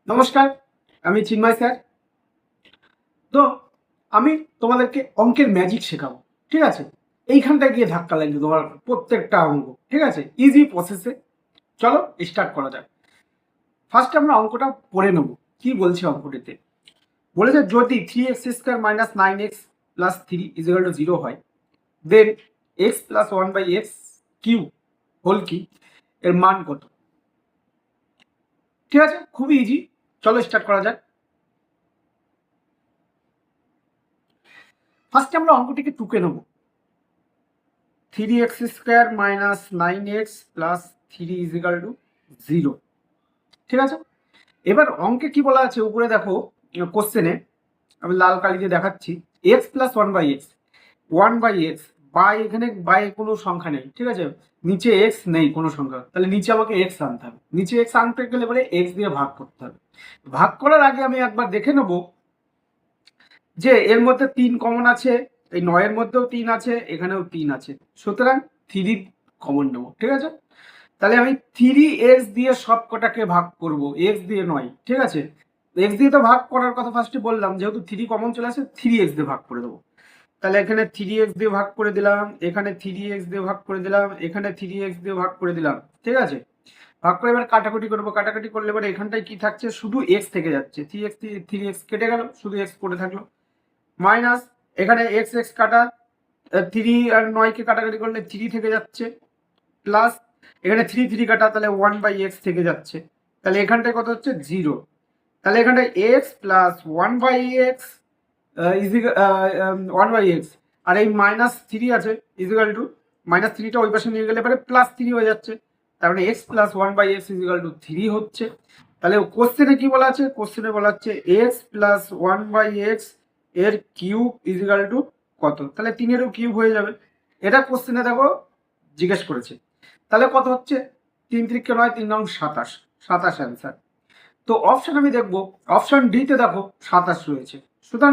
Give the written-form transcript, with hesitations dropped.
নমস্কার, আমি চিন্ময় স্যার। তো আমি তোমাদেরকে অঙ্কের ম্যাজিক শেখাবো, ঠিক আছে? এইখানটায় গিয়ে ধাক্কা লাগবে তোমার প্রত্যেকটা অঙ্ক, ঠিক আছে? ইজি প্রসেসে। চলো স্টার্ট করা যাক। ফার্স্ট আমরা অঙ্কটা পড়ে নেবো। কি বলছে অঙ্কটিতে? বলেছে যদি 3x² - 9x + 3 = 0 হয়, দেন x + 1/x³ হোল কি এর মান কত? ঠিক আছে, খুবই ইজি। চলো স্টার্ট করা যাক। ফার্স্টে আমরা অঙ্কটিকে টুকে নেবো। 3x² - 9x + 3 = 0, ঠিক আছে? এবার অঙ্কে কি বলা আছে উপরে দেখো, কোশ্চেনে আমি লাল কালি দিয়ে দেখাচ্ছি। x + 1/x, 1/x বাই, এখানে বাই কোনো সংখ্যা নেই, ঠিক আছে? নিচে x নেই কোনো সংখ্যা, তাহলে নিচে আমাকে x আনতে হবে। নিচে x আনতে গেলে পরে x দিয়ে ভাগ করতে হবে। ভাগ করার আগে আমি একবার দেখে নেব যে এর মধ্যে 3 কমন আছে, এই 9 এর মধ্যেও 3 আছে, এখানেও 3 আছে, সুতরাং 3 কমন নেব, ঠিক আছে? তাহলে আমি 3x দিয়ে সব কটাকে ভাগ করব, x দিয়ে নয়, ঠিক আছে? x দিয়ে তো ভাগ করার কথা ফার্স্টে বললাম, যেহেতু 3 কমন চলে আসে 3x দিয়ে ভাগ করে দেবো। তাহলে এখানে 3x দিয়ে ভাগ করে দিলাম, এখানে 3x দিয়ে ভাগ করে দিলাম, এখানে 3x দিয়ে ভাগ করে দিলাম, ঠিক আছে? ভাগ করে এবার কাটাকুটি করবো। কাটাকুটি করলে এবার এখানটায় কি থাকছে, শুধু x থেকে যাচ্ছে। 3x কেটে গেল, শুধু x পড়ে থাকলো। মাইনাস এখানে এক্স এক্স কাটা, 3 আর 9কে কাটাকাটি করলে 3 থেকে যাচ্ছে, প্লাস এখানে 3 কাটা, তাহলে 1/x থেকে যাচ্ছে। তাহলে এখানটায় কত হচ্ছে 0। তাহলে এখানটায় x + 1/x 1/x, আর এই -3 আছে ইজিক্যাল টু -3টা ওই পাশে নিয়ে গেলে পরে +3 হয়ে যাচ্ছে। তার মানে x + 1/x = 3 হচ্ছে। তাহলে কোশ্চেনে কি বলা আছে? কোশ্চেনে বলা হচ্ছে x + 1/x এর কিউব ইজিক্যাল টু কত? তাহলে 3-এরও কিউব হয়ে যাবে। এটা কোশ্চেনে দেখো জিজ্ঞেস করেছে। তাহলে কত হচ্ছে? 3 × 3 = 9, 3 × 27, 27 অ্যান্সার। তো অপশন আমি দেখবো, অপশন ডিতে দেখো 27 রয়েছে, সুতরাং